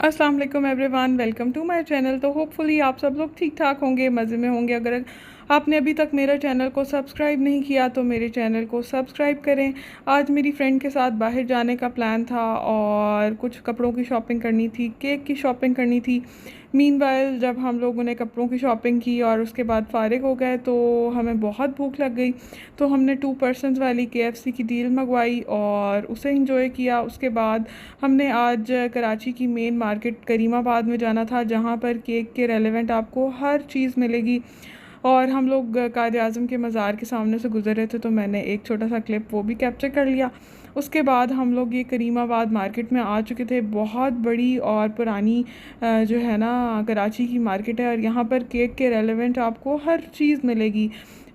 अस्सलाम वालेकुम everyone, welcome to my channel. तो होपफुली आप सब लोग ठीक ठाक होंगे, मज़े में होंगे। अगर आपने अभी तक मेरा चैनल को सब्सक्राइब नहीं किया तो मेरे चैनल को सब्सक्राइब करें। आज मेरी फ्रेंड के साथ बाहर जाने का प्लान था और कुछ कपड़ों की शॉपिंग करनी थी, केक की शॉपिंग करनी थी। मीनवाइल जब हम लोगों ने कपड़ों की शॉपिंग की और उसके बाद फ़ारिग हो गए तो हमें बहुत भूख लग गई। तो हमने 2 पर्सनस वाली KFC की डील मंगवाई और उसे इंजॉय किया। उसके बाद हमने आज कराची की मेन मार्केट करीमाबाद में जाना था, जहाँ पर केक के रेलेवेंट आपको हर चीज़ मिलेगी। और हम लोग कायद आज़म के मज़ार के सामने से गुज़र रहे थे तो मैंने एक छोटा सा क्लिप वो भी कैप्चर कर लिया। उसके बाद हम लोग ये करीमाबाद मार्केट में आ चुके थे। बहुत बड़ी और पुरानी जो है ना कराची की मार्केट है और यहाँ पर केक के रेलेवेंट आपको हर चीज़ मिलेगी।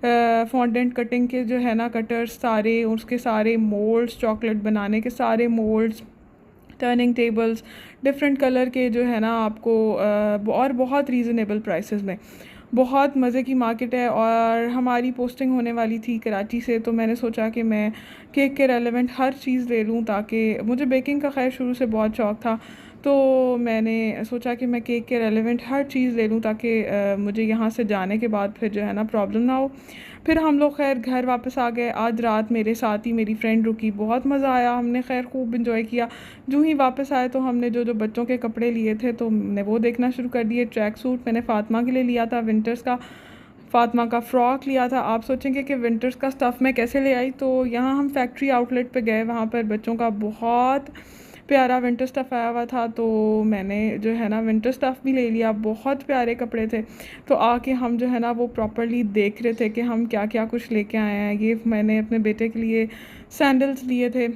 फॉन्डेंट कटिंग के जो है ना कटर्स सारे, उसके सारे मोल्ड्स, चॉकलेट बनाने के सारे moulds, turning tables, different colour के जो है ना आपको और बहुत रीज़नेबल प्राइसेस में। बहुत मज़े की मार्केट है और हमारी पोस्टिंग होने वाली थी कराची से, तो मैंने सोचा कि मैं केक के रेलेवेंट हर चीज़ ले लूँ, ताकि मुझे बेकिंग का खैर शुरू से बहुत शौक़ था। तो मैंने सोचा कि मैं केक के रेलेवेंट हर चीज़ ले लूँ ताकि मुझे यहाँ से जाने के बाद फिर जो है ना प्रॉब्लम ना हो। फिर हम लोग खैर घर वापस आ गए। आज रात मेरे साथ ही मेरी फ्रेंड रुकी, बहुत मज़ा आया, हमने खैर खूब इंजॉय किया। जो ही वापस आए तो हमने जो जो बच्चों के कपड़े लिए थे तो हमने वो देखना शुरू कर दिए। ट्रैक सूट मैंने फ़ातिमा के लिए लिया था विंटर्स का, फ़ातिमा का फ़्रॉक लिया था। आप सोचेंगे कि विंटर्स का स्टफ़ मैं कैसे ले आई, तो यहाँ हम फैक्ट्री आउटलेट पे गए, वहाँ पर बच्चों का बहुत प्यारा विंटर स्टफ़ आया हुआ था, तो मैंने जो है ना विंटर स्टफ़ भी ले लिया। बहुत प्यारे कपड़े थे। तो आके हम जो है ना वो प्रॉपर्ली देख रहे थे कि हम क्या क्या कुछ लेके आए हैं। ये मैंने अपने बेटे के लिए सैंडल्स लिए थे,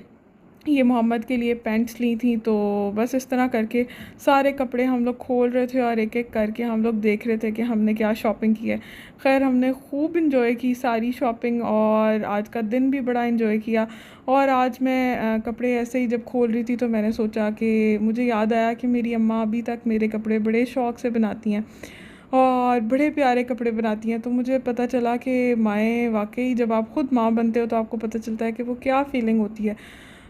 ये मोहम्मद के लिए पैंट्स ली थी। तो बस इस तरह करके सारे कपड़े हम लोग खोल रहे थे और एक एक करके हम लोग देख रहे थे कि हमने क्या शॉपिंग की है। खैर हमने खूब इंजॉय की सारी शॉपिंग और आज का दिन भी बड़ा इंजॉय किया। और आज मैं कपड़े ऐसे ही जब खोल रही थी तो मैंने सोचा कि मुझे याद आया कि मेरी अम्मा अभी तक मेरे कपड़े बड़े शौक़ से बनाती हैं और बड़े प्यारे कपड़े बनाती हैं। तो मुझे पता चला कि माएँ वाकई, जब आप ख़ुद माँ बनते हो तो आपको पता चलता है कि वो क्या फ़ीलिंग होती है।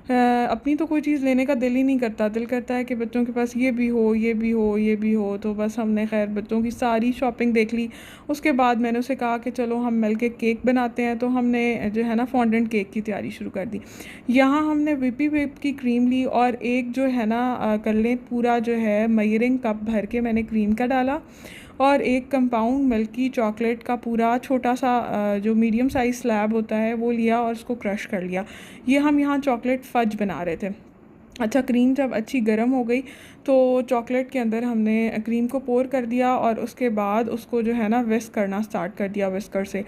अपनी तो कोई चीज़ लेने का दिल ही नहीं करता, दिल करता है कि बच्चों के पास ये भी हो, ये भी हो, ये भी हो। तो बस हमने खैर बच्चों की सारी शॉपिंग देख ली। उसके बाद मैंने उसे कहा कि चलो हम मिल के केक बनाते हैं, तो हमने जो है ना फॉन्डेंट केक की तैयारी शुरू कर दी। यहाँ हमने व्हिपी व्हिप की क्रीम ली और एक जो है ना कर लें पूरा जो है मेजरिंग कप भर के मैंने क्रीम का डाला और एक कंपाउंड मिल्की चॉकलेट का पूरा छोटा सा जो मीडियम साइज़ स्लैब होता है वो लिया और उसको क्रश कर लिया। ये हम यहाँ चॉकलेट फज बना रहे थे। अच्छा, क्रीम जब अच्छी गर्म हो गई तो चॉकलेट के अंदर हमने क्रीम को पोर कर दिया और उसके बाद उसको जो है ना विस्क करना स्टार्ट कर दिया विस्कर से।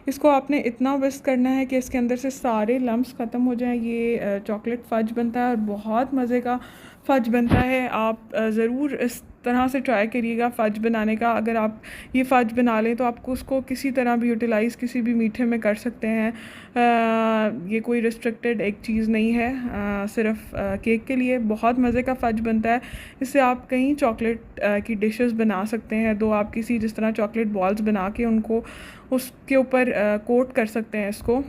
इसको आपने इतना विस्क करना है कि इसके अंदर से सारे लम्स ख़त्म हो जाएं। ये चॉकलेट फज बनता है और बहुत मज़े का फ़ज बनता है। आप ज़रूर इस तरह से ट्राई करिएगा फ़ज बनाने का। अगर आप ये फ़ज बना लें तो आपको उसको किसी तरह भी यूटिलाइज़ किसी भी मीठे में कर सकते हैं। ये कोई रिस्ट्रिक्टेड एक चीज़ नहीं है, सिर्फ़ केक के लिए बहुत मज़े का फ़ज बनता है। इससे आप कई चॉकलेट की डिशेस बना सकते हैं। दो आप किसी जिस तरह चॉकलेट बॉल्स बना के उनको उसके ऊपर कोट कर सकते हैं, इसको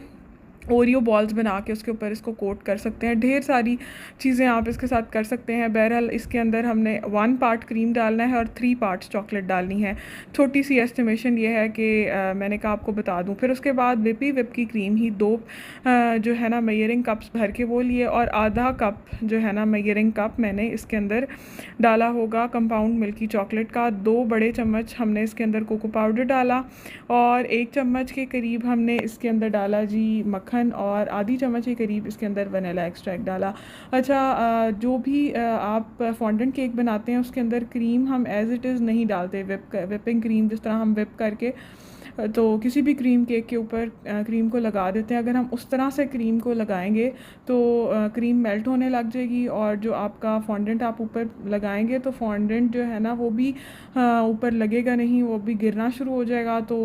ओरियो बॉल्स बना के उसके ऊपर इसको कोट कर सकते हैं। ढेर सारी चीज़ें आप इसके साथ कर सकते हैं। बहरहाल इसके अंदर हमने 1 पार्ट क्रीम डालना है और 3 पार्ट्स चॉकलेट डालनी है। छोटी सी एस्टिमेशन ये है कि मैंने कहा आपको बता दूं। फिर उसके बाद व्हिपी व्हिप की क्रीम ही 2 जो है ना मेजरिंग कप्स भर के वो लिए और आधा कप जो है ना मेजरिंग कप मैंने इसके अंदर डाला होगा कंपाउंड मिल्की चॉकलेट का। 2 बड़े चम्मच हमने इसके अंदर कोको पाउडर डाला और 1 चम्मच के करीब हमने इसके अंदर डाला जी मक्खन और आधी चम्मच के करीब इसके अंदर वनीला एक्सट्रैक्ट डाला। अच्छा, जो भी आप फॉन्डेंट केक बनाते हैं उसके अंदर क्रीम हम एज़ इट इज़ नहीं डालते। विपिंग क्रीम जिस तरह हम विप करके तो किसी भी क्रीम केक के ऊपर क्रीम को लगा देते हैं, अगर हम उस तरह से क्रीम को लगाएंगे तो क्रीम मेल्ट होने लग जाएगी और जो आपका फॉन्डेंट आप ऊपर लगाएंगे तो फॉन्डेंट जो है ना वो भी ऊपर लगेगा नहीं, वो भी गिरना शुरू हो जाएगा। तो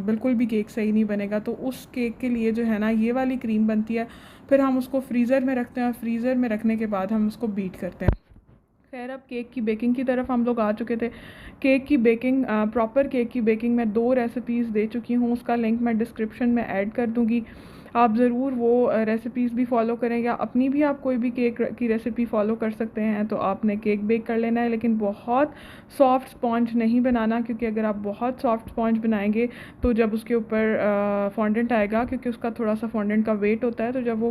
बिल्कुल भी केक सही नहीं बनेगा। तो उस केक के लिए जो है ना ये वाली क्रीम बनती है। फिर हम उसको फ्रीज़र में रखते हैं और फ्रीज़र में रखने के बाद हम उसको बीट करते हैं। खैर अब केक की बेकिंग की तरफ हम लोग आ चुके थे। केक की बेकिंग, प्रॉपर केक की बेकिंग मैं 2 रेसिपीज़ दे चुकी हूँ, उसका लिंक मैं डिस्क्रिप्शन में ऐड कर दूँगी। आप ज़रूर वो रेसिपीज़ भी फॉलो करें, या अपनी भी आप कोई भी केक की रेसिपी फॉलो कर सकते हैं। तो आपने केक बेक कर लेना है, लेकिन बहुत सॉफ्ट स्पॉन्ज नहीं बनाना, क्योंकि अगर आप बहुत सॉफ्ट स्पॉन्ज बनाएंगे तो जब उसके ऊपर फॉन्डेंट आएगा, क्योंकि उसका थोड़ा सा फॉन्डेंट का वेट होता है, तो जब वो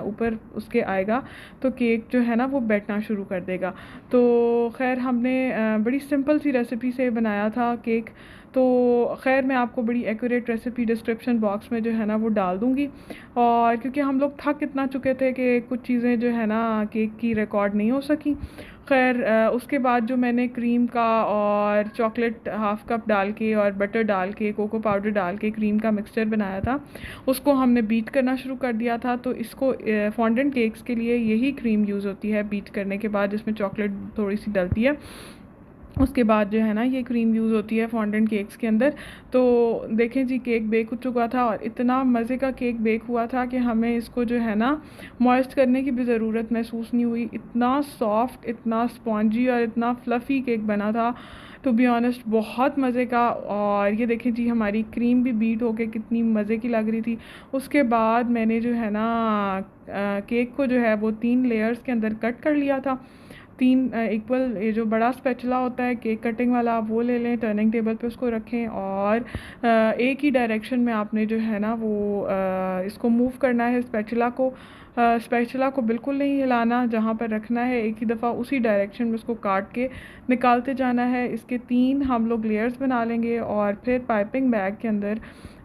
ऊपर उसके आएगा तो केक जो है ना वो बैठना शुरू कर देगा। तो खैर हमने बड़ी सिंपल सी रेसिपी से बनाया था केक। तो खैर मैं आपको बड़ी एक्यूरेट रेसिपी डिस्क्रिप्शन बॉक्स में जो है ना वो डाल दूँगी। और क्योंकि हम लोग थक इतना चुके थे कि कुछ चीज़ें जो है ना केक की रिकॉर्ड नहीं हो सकी। खैर उसके बाद जो मैंने क्रीम का और चॉकलेट हाफ़ कप डाल के और बटर डाल के कोको पाउडर डाल के क्रीम का मिक्सचर बनाया था, उसको हमने बीट करना शुरू कर दिया था। तो इसको फॉन्डेंट केक्स के लिए यही क्रीम यूज़ होती है बीट करने के बाद, जिसमें चॉकलेट थोड़ी सी डलती है। उसके बाद जो है ना ये क्रीम यूज़ होती है फॉन्डेंट केक्स के अंदर। तो देखें जी, केक बेक हो चुका था और इतना मज़े का केक बेक हुआ था कि हमें इसको जो है ना मॉइस्ट करने की भी ज़रूरत महसूस नहीं हुई। इतना सॉफ्ट, इतना स्पॉन्जी और इतना फ्लफ़ी केक बना था, टू बी ऑनेस्ट बहुत मज़े का। और ये देखें जी, हमारी क्रीम भी बीट होके कितनी मज़े की लग रही थी। उसके बाद मैंने जो है ना केक को जो है वो 3 लेयर्स के अंदर कट कर लिया था। 3 इक्वल, ये जो बड़ा स्पैचुला होता है केक कटिंग वाला, आप वो ले लें, टर्निंग टेबल पे उसको रखें और एक ही डायरेक्शन में आपने जो है ना वो इसको मूव करना है स्पैचुला को। स्पैचुला को बिल्कुल नहीं हिलाना, जहाँ पर रखना है एक ही दफ़ा उसी डायरेक्शन में उसको काट के निकालते जाना है। इसके 3 हम लोग लेयर्स बना लेंगे और फिर पाइपिंग बैग के अंदर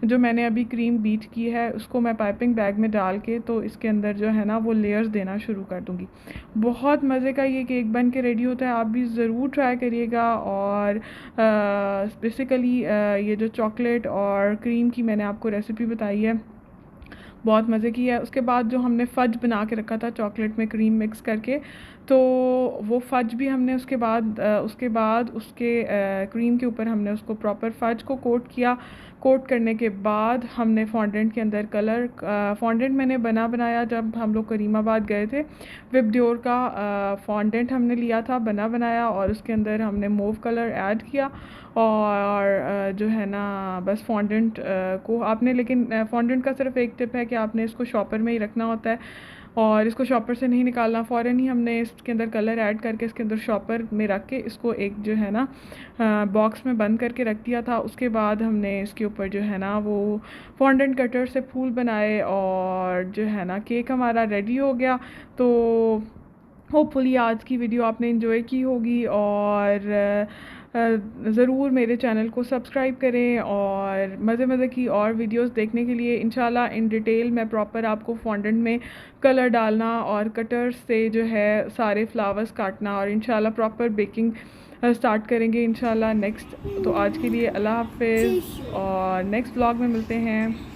जो मैंने अभी क्रीम बीट की है उसको मैं पाइपिंग बैग में डाल के तो इसके अंदर जो है ना वो लेयर्स देना शुरू कर दूँगी। बहुत मज़े का ये केक बन के रेडी होता है, आप भी ज़रूर ट्राई करिएगा। और बेसिकली ये जो चॉकलेट और क्रीम की मैंने आपको रेसिपी बताई है, बहुत मज़े की है। उसके बाद जो हमने फ़ज बना के रखा था चॉकलेट में क्रीम मिक्स करके, तो वो फ़ज भी हमने उसके बाद उसके क्रीम के ऊपर हमने उसको प्रॉपर फ़ज को कोट किया। कोट करने के बाद हमने फॉन्डेंट के अंदर कलर, फॉन्डेंट मैंने बनाया जब हम लोग करीमाबाद गए थे। विबड्योर का फॉन्डेंट हमने लिया था बना बनाया, और उसके अंदर हमने मूव कलर ऐड किया। और जो है ना बस फॉन्डेंट को आपने, लेकिन फॉन्डेंट का सिर्फ एक टिप है कि आपने इसको शॉपर में ही रखना होता है और इसको शॉपर से नहीं निकालना। फ़ौरन ही हमने इसके अंदर कलर ऐड करके इसके अंदर शॉपर में रख के इसको एक जो है ना बॉक्स में बंद करके रख दिया था। उसके बाद हमने इसके ऊपर जो है ना वो फॉन्डेंट कटर से फूल बनाए और जो है ना केक हमारा रेडी हो गया। तो होपफुली आज की वीडियो आपने एंजॉय की होगी और ज़रूर मेरे चैनल को सब्सक्राइब करें और मज़े की और वीडियोस देखने के लिए इंशाल्लाह इन डिटेल मैं प्रॉपर आपको फॉन्डेंट में कलर डालना और कटर्स से जो है सारे फ्लावर्स काटना और इंशाल्लाह प्रॉपर बेकिंग स्टार्ट करेंगे इंशाल्लाह नेक्स्ट। तो आज के लिए अल्लाह हाफ़िज़ और नेक्स्ट ब्लॉग में मिलते हैं।